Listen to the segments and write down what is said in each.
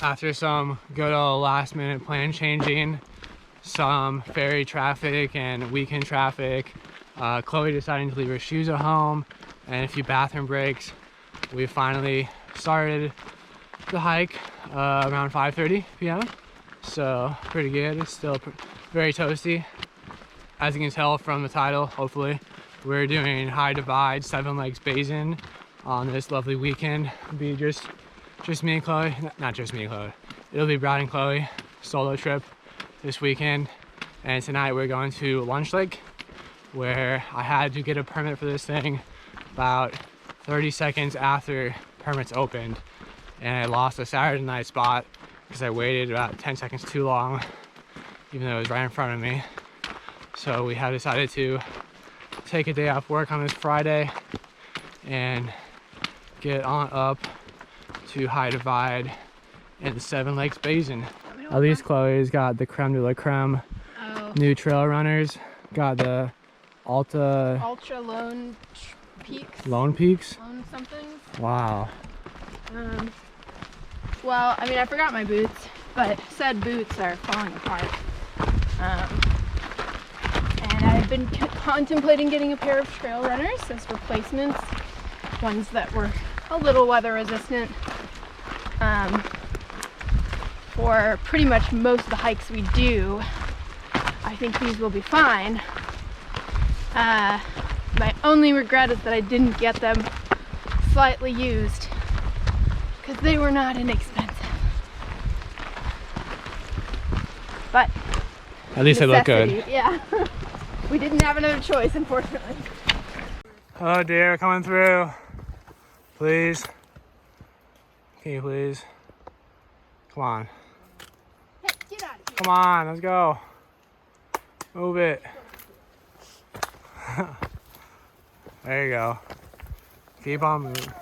After some good old last minute plan changing, some ferry traffic and weekend traffic, Chloe deciding to leave her shoes at home, and a few bathroom breaks, we finally started the hike around 5:30 p.m. So pretty good. It's still very toasty. As you can tell from the title, hopefully, we're doing High Divide 7 Lakes Basin on this lovely weekend. It'll be just me and Chloe, not just me and Chloe. It'll be Brad and Chloe solo trip this weekend. And tonight we're going to Lunch Lake, where I had to get a permit for this thing about 30 seconds after permits opened, and I lost a Saturday night spot because I waited about 10 seconds too long, even though it was right in front of me. So we have decided to take a day off work on this Friday and get on up to High Divide and the 7 Lakes Basin. At least Chloe's got the creme de la creme. New trail runners. Got the Ultra Lone Peaks. Lone Peaks? Lone something. Wow. Well, I mean, I forgot my boots, but said boots are falling apart. And I've been contemplating getting a pair of trail runners as replacements, ones that were a little weather resistant. For pretty much most of the hikes we do, I think these will be fine. My only regret is that I didn't get them slightly used, because they were not inexpensive. But at least they look good. Yeah. We didn't have another choice, unfortunately. Oh dear, coming through. Please. Can you please? Come on. Hey, get out of here. Come on, let's go. Move it. There you go. Keep on moving.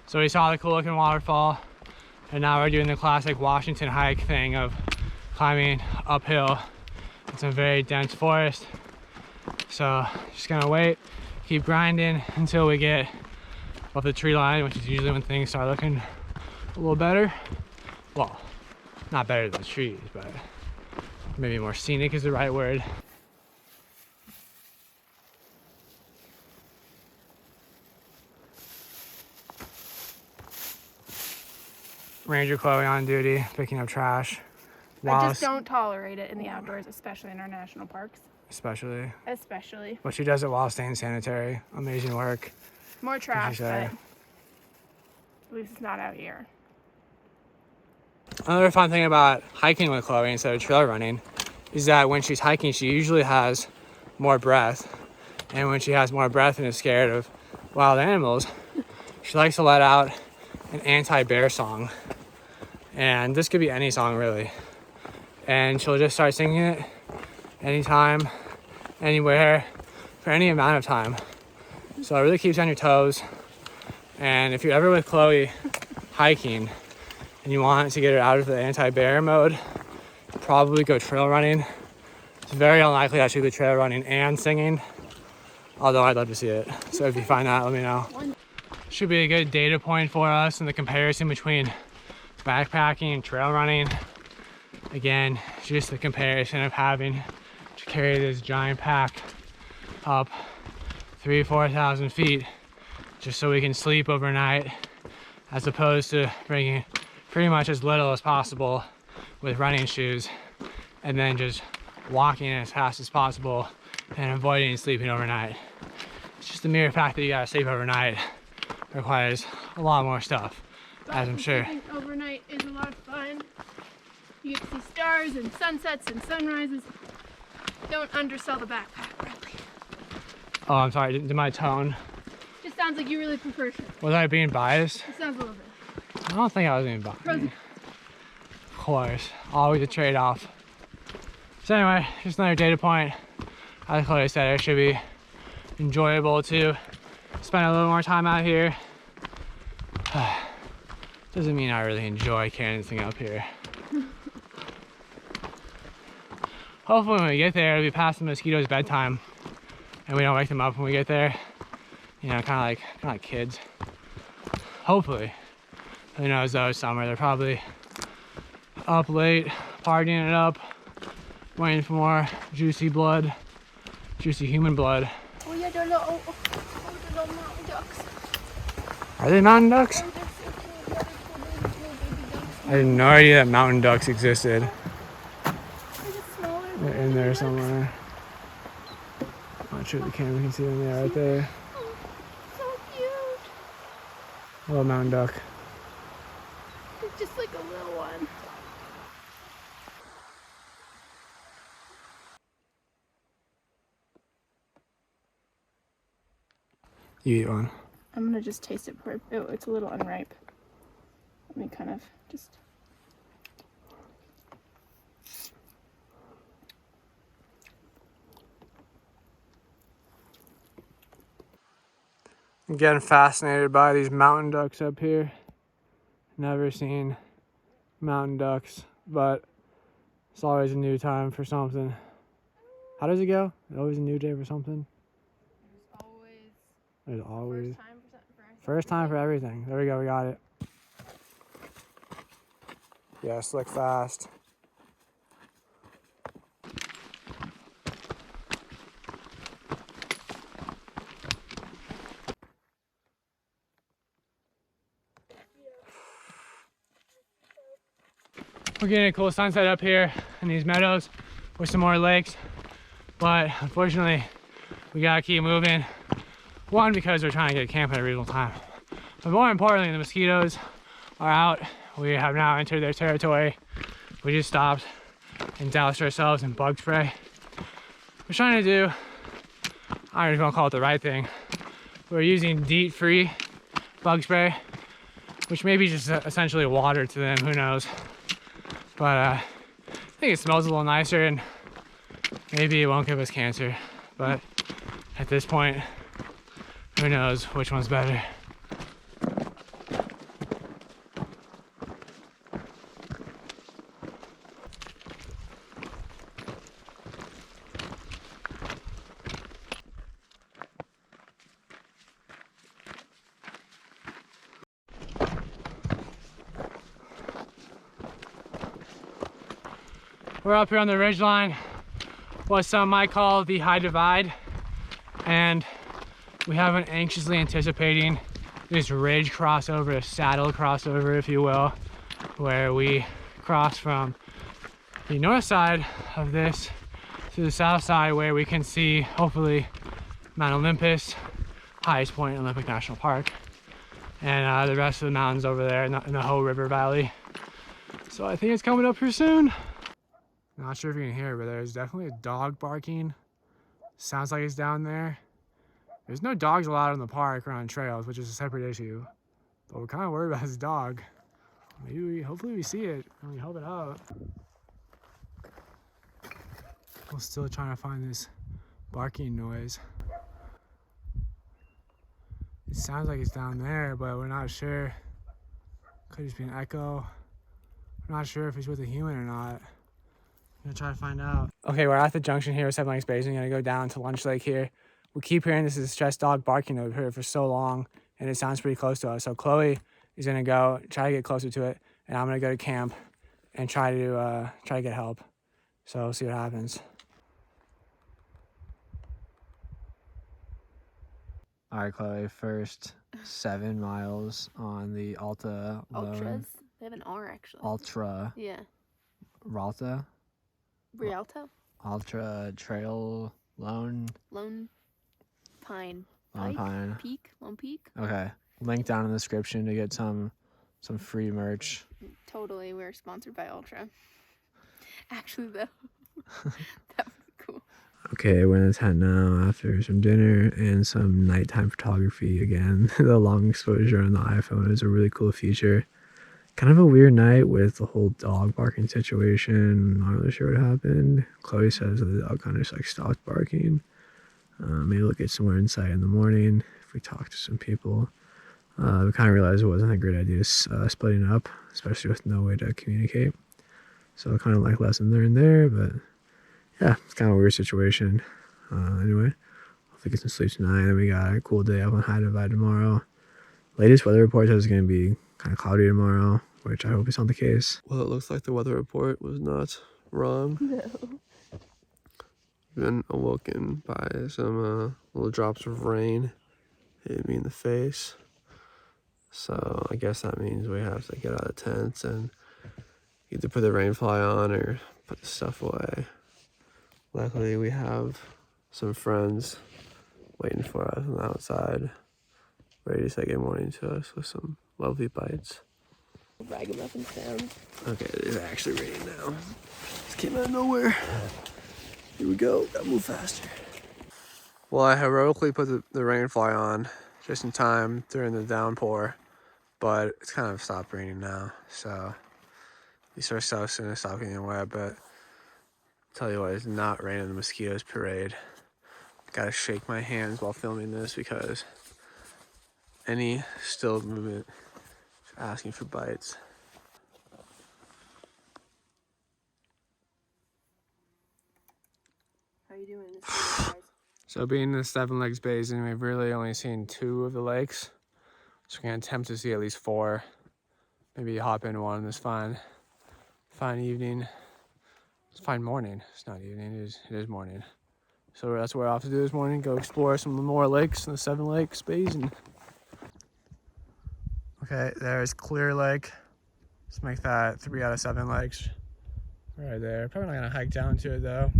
So we saw the cool looking waterfall, and now we're doing the classic Washington hike thing of climbing uphill in some very dense forest. So just gonna wait, keep grinding until we get up the tree line, which is usually when things start looking a little better. Well, not better than the trees, but maybe more scenic is the right word. Ranger Chloe on duty, picking up trash. I just don't tolerate it in the outdoors, especially in our national parks. Especially. But she does it while staying sanitary. Amazing work. More trash, but at least it's not out here. Another fun thing about hiking with Chloe instead of trail running is that when she's hiking, she usually has more breath. And when she has more breath and is scared of wild animals, she likes to let out an anti-bear song. And this could be any song, really. And she'll just start singing it anytime, anywhere, for any amount of time. So it really keeps you on your toes. And if you're ever with Chloe hiking and you want to get her out of the anti-bear mode, probably go trail running. It's very unlikely that she'll be trail running and singing, although I'd love to see it. So if you find that, let me know. Should be a good data point for us in the comparison between backpacking and trail running. Again, just the comparison of having to carry this giant pack up 3,000–4,000 feet just so we can sleep overnight, as opposed to bringing pretty much as little as possible with running shoes and then just walking as fast as possible and avoiding sleeping overnight. It's just the mere fact that you gotta sleep overnight requires a lot more stuff, as I'm sure. Sleeping overnight is a lot of fun. You get to see stars and sunsets and sunrises. Don't undersell the backpack, Bradley. Oh, I'm sorry, did my tone? Just sounds like you really prefer shit. Was I being biased? It sounds a little bit. I don't think I was being biased. Frozen. Of course, always a trade-off. So anyway, just another data point. As Chloe said, it should be enjoyable to spend a little more time out here. Doesn't mean I really enjoy carrying anything up here. Hopefully when we get there, it'll be past the mosquitoes' bedtime and we don't wake them up when we get there. You know, kind of like kids. Hopefully. Who knows though, summer. They're probably up late, partying it up, waiting for more juicy blood, juicy human blood. Oh yeah, the little mountain ducks. Are they mountain ducks? Oh, they're so cute. Yeah, they're little baby ducks. I had no idea that mountain ducks existed. They're just smaller. They're in there somewhere. I'm not sure the camera can see them there, right there. Oh, so cute. Little mountain duck. It's just like a little one. You eat one. I'm gonna just taste it for it. Oh, it's a little unripe. Let me kind of just. I'm getting fascinated by these mountain ducks up here. Never seen mountain ducks, but it's always a new time for something. How does it go? Always a new day for something? There's always. First time for everything. There we go, we got it. Yeah, slick fast. We're getting a cool sunset up here in these meadows with some more lakes, but unfortunately we gotta keep moving. One, because we're trying to get camp at a reasonable time, but more importantly, the mosquitoes are out. We have now entered their territory. We just stopped and doused ourselves in bug spray. We're trying to do, I don't even want to call it the right thing. We're using DEET-free bug spray, which may be just essentially water to them, who knows. But I think it smells a little nicer and maybe it won't give us cancer. But at this point, who knows which one's better. We're up here on the ridgeline, what some might call the high divide, and we have been anxiously anticipating this ridge crossover, a saddle crossover, if you will, where we cross from the north side of this to the south side, where we can see, hopefully, Mount Olympus, highest point in Olympic National Park, and the rest of the mountains over there in the Hoh River Valley. So I think it's coming up here soon. Not sure if you can hear it, but there's definitely a dog barking. Sounds like it's down there. There's no dogs allowed in the park or on trails, which is a separate issue. But we're kind of worried about this dog. Hopefully we see it and we help it out. We're still trying to find this barking noise. It sounds like it's down there, but we're not sure. Could just be an echo. We're not sure if it's with a human or not. I'm gonna try to find out. Okay, we're at the junction here with 7 Lakes Basin. We're gonna go down to Lunch Lake here. We keep hearing this is stressed dog barking over here for so long, and it sounds pretty close to us. So Chloe is gonna go try to get closer to it, and I'm gonna go to camp and try to get help. So we'll see what happens. All right, Chloe. First 7 miles on the Ultra. Ultras. They have an R actually. Ultra. Yeah. Ralta. Rialto. Ultra Trail Lone Pine. Lone Pine. Peak. Lone Peak. Okay. Link down in the description to get some free merch. Totally. We're sponsored by Ultra. Actually, though, that would be cool. Okay, we're in the tent now after some dinner and some nighttime photography again. The long exposure on the iPhone is a really cool feature. Kind of a weird night with the whole dog barking situation. Not really sure what happened. Chloe says that the dog kind of just like stopped barking. Maybe we'll get some more insight in the morning if we talk to some people. We kind of realized it wasn't a great idea splitting up, especially with no way to communicate. So kind of like lesson learned there, but yeah, it's kind of a weird situation. Anyway, hopefully get some sleep tonight. And then we got a cool day up on High Divide tomorrow. Latest weather report says it's going to be kind of cloudy tomorrow, which I hope is not the case. Well, it looks like the weather report was not wrong. No. Been awoken by some little drops of rain hitting me in the face. So I guess that means we have to get out of the tents and either put the rain fly on or put the stuff away. Luckily we have some friends waiting for us on the outside, ready to say good morning to us with some lovely bites. Ragamuffin sound. Okay, it is actually raining now. Just came out of nowhere. Here we go, gotta move faster. Well, I heroically put the rain fly on just in time during the downpour, but it's kind of stopped raining now, so these are so soon to stop getting wet. But tell you what, it's not raining the mosquitoes parade. Gotta shake my hands while filming this because any still movement is asking for bites. How you doing in this video, guys? So being in the Seven Lakes Basin, we've really only seen 2 of the lakes. So we're gonna attempt to see at least 4. Maybe hop in one this fine evening. It's fine morning. It's not evening, it is morning. So that's what we're off to do this morning, go explore some more lakes in the Seven Lakes Basin. Okay, there's Clear Lake. Let's make that 3 out of 7 lakes right there. Probably not gonna hike down to it though.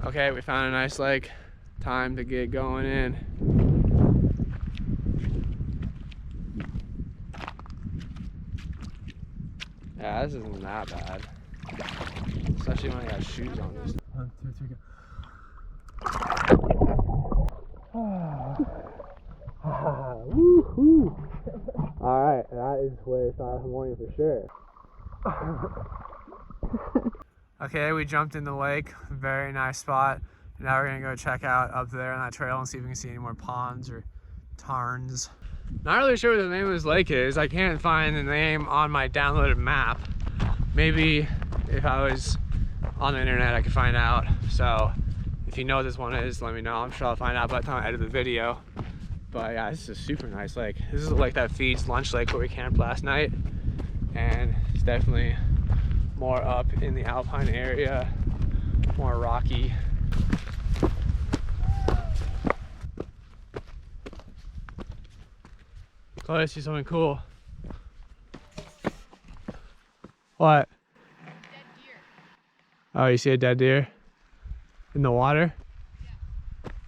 Okay, we found a nice lake. Time to get going in. Yeah, this isn't that bad. Especially when I got shoes on this. 1, 2, 3, go. Woo-hoo. Alright, that is way start of the morning for sure. Okay, we jumped in the lake, very nice spot. Now we're gonna go check out up there on that trail and see if we can see any more ponds or tarns. Not really sure what the name of this lake is. I can't find the name on my downloaded map. Maybe if I was on the internet I could find out. So if you know what this one is, let me know. I'm sure I'll find out by the time I edit the video. But yeah, this is a super nice lake. This is the lake that feeds Lunch Lake where we camped last night. And it's definitely more up in the alpine area, more rocky. Oh, I see something cool. What? Dead deer. Oh, you see a dead deer? In the water? Yeah.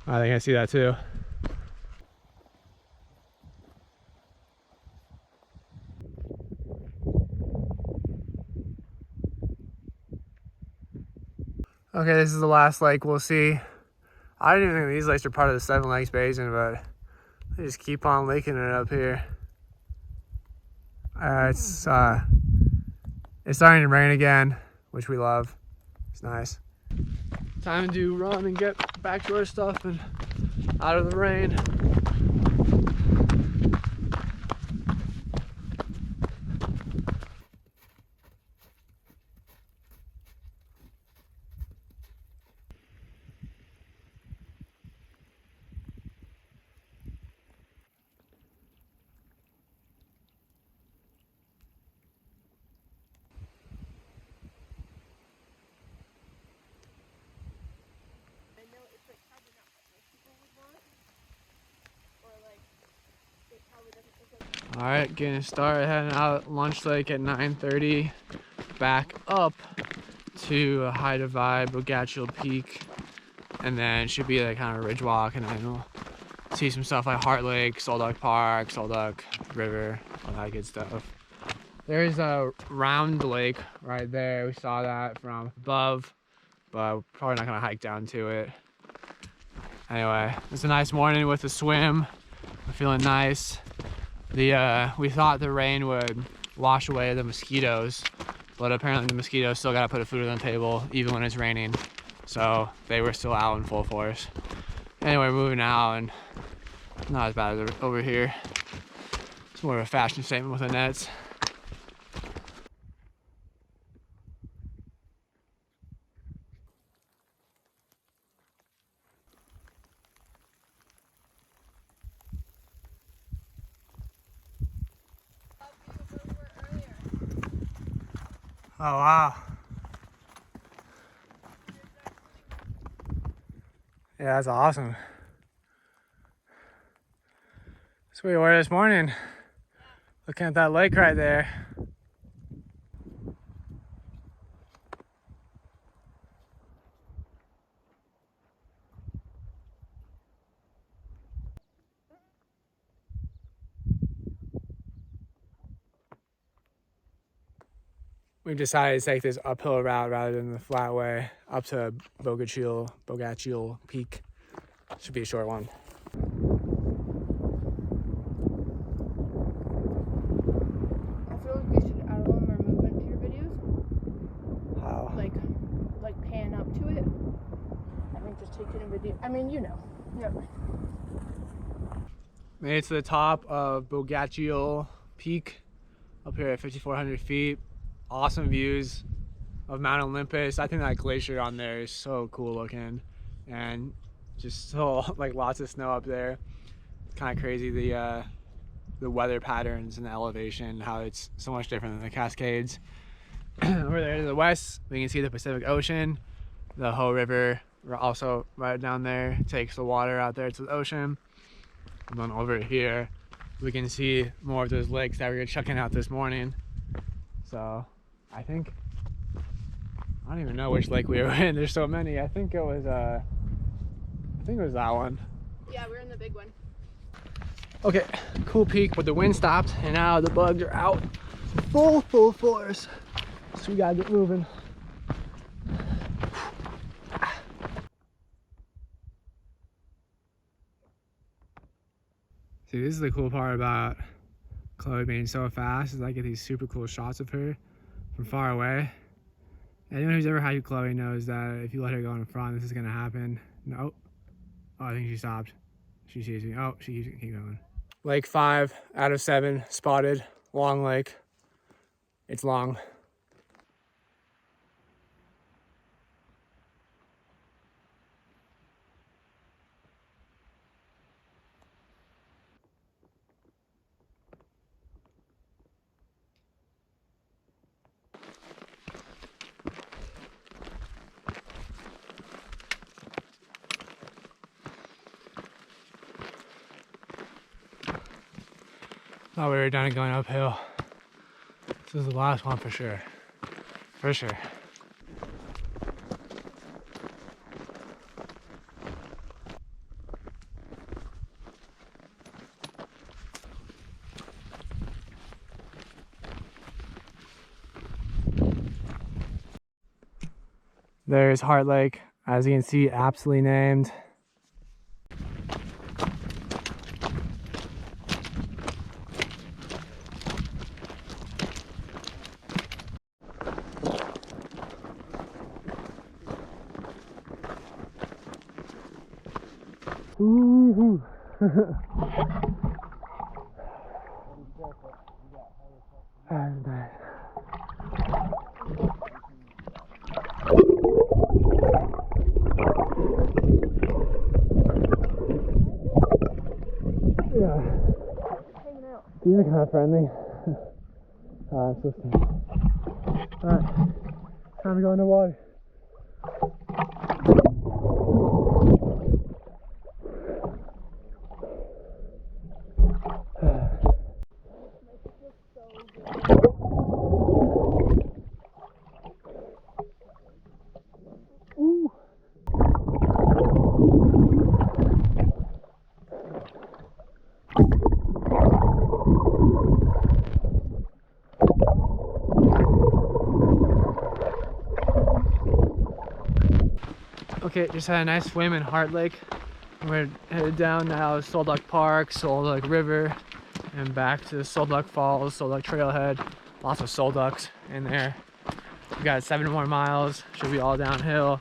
I think I see that too. Okay, this is the last lake we'll see. I didn't even think these lakes are part of the Seven Lakes Basin, but they just keep on laking it up here. It's starting to rain again, which we love. It's nice. Time to run and get back to our stuff and out of the rain. All right, getting started, heading out Lunch Lake at 9:30, back up to High Divide, Bogachiel Peak, and then should be like kind of a ridge walk, and then we'll see some stuff like Heart Lake, Sol Duc Park, Sol Duc River, all that good stuff. There's a round lake right there. We saw that from above, but we're probably not gonna hike down to it. Anyway, it's a nice morning with a swim. We're feeling nice. We thought the rain would wash away the mosquitoes, but apparently the mosquitoes still gotta put food on the table even when it's raining. So they were still out in full force. Anyway, we're moving now, and not as bad as over here. It's more of a fashion statement with the nets. Oh, wow. Yeah, that's awesome. That's where we were this morning. Looking at that lake right there. We've decided to take this uphill route rather than the flat way up to Bogachiel Peak. Should be a short one. I feel like you should add a little more movement to your videos. How? Like pan up to it. I think just taking a video. I mean, you know. Yep. Made it to the top of Bogachiel Peak up here at 5,400 feet. Awesome views of Mount Olympus. I think that glacier on there is so cool looking, and just so like lots of snow up there. It's kind of crazy the weather patterns and the elevation, how it's so much different than the Cascades. Over there to the west, we can see the Pacific Ocean. The Ho River also right down there takes the water out there to the ocean. And then over here, we can see more of those lakes that we were checking out this morning. So I think, I don't even know which lake we were in. There's so many. I think it was that one. Yeah, we're in the big one. Okay, cool peak, but the wind stopped and now the bugs are out full force. So we gotta get moving. See, this is the cool part about Chloe being so fast, is I get these super cool shots of her from far away. Anyone who's ever had Chloe knows that if you let her go in front, this is gonna happen. Nope. Oh, I think she stopped. She sees me. Oh, she keeps going. Lake 5 out of 7 spotted. Long lake. It's long. Thought we were done going uphill. This is the last one for sure. For sure. There's Heart Lake, as you can see, aptly named. Ooh. That's nice. Yeah. You're kind of friendly. Alright, so alright, time to go in the water. Okay, just had a nice swim in Heart Lake. We're headed down now to Sol Duc Park, Sol Duc River, and back to Sol Duc Falls, Sol Duc Trailhead. Lots of Sol Ducs in there. We got 7 more miles. Should be all downhill.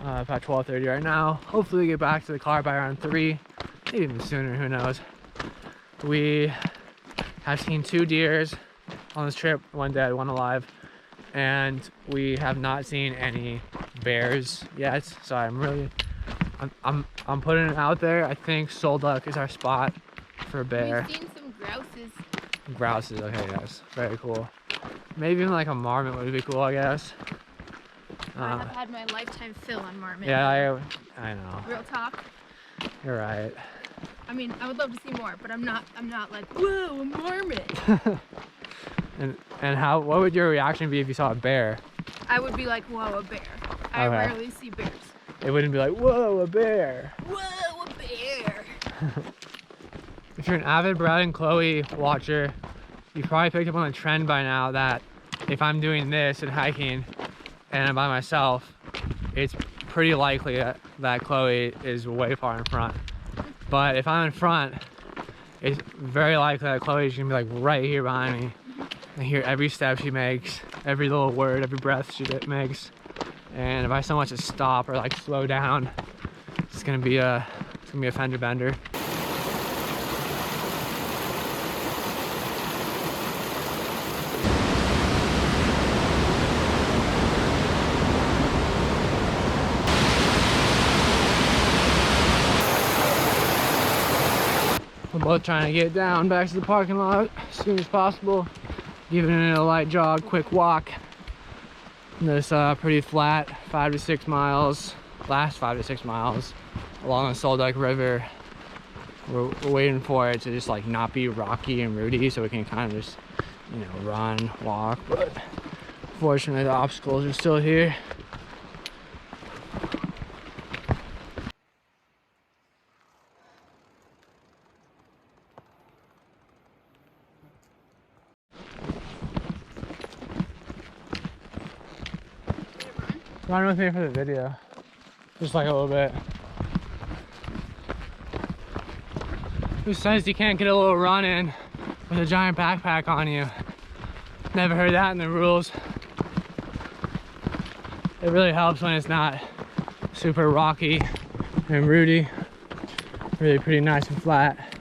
About 12:30 right now. Hopefully we get back to the car by around 3, maybe even sooner, who knows. We have seen 2 deers on this trip, one dead, one alive, and we have not seen any bears yet. So I'm putting it out there. I think Sol Duc is our spot for a bear. We've seen some grouses. Grouses, okay, yes, very cool. Maybe even like a marmot would be cool, I guess. I have had my lifetime fill on marmot. Yeah, I know. Real talk. You're right. I mean, I would love to see more, but I'm not like, whoa, a marmot. And what would your reaction be if you saw a bear? I would be like, whoa, a bear. I Okay. rarely see bears. It wouldn't be like, whoa, a bear. Whoa, a bear. If you're an avid Brad and Chloe watcher, you probably picked up on the trend by now that if I'm doing this and hiking and I'm by myself, it's pretty likely that Chloe is way far in front. But if I'm in front, it's very likely that Chloe's gonna be like right here behind me. I hear every step she makes, every little word, every breath she makes. And if I so much as stop or like slow down, it's gonna be a fender bender. We're both trying to get down back to the parking lot as soon as possible, giving it a light jog, quick walk. This pretty flat 5 to 6 miles, last 5 to 6 miles along the Sol Duc River. We're waiting for it to just like not be rocky and rooty so we can kind of just, you know, run, walk. But fortunately the obstacles are still here. Run with me for the video. Just like a little bit. Who says you can't get a little run in with a giant backpack on you? Never heard that in the rules. It really helps when it's not super rocky and rooty. Really pretty nice and flat.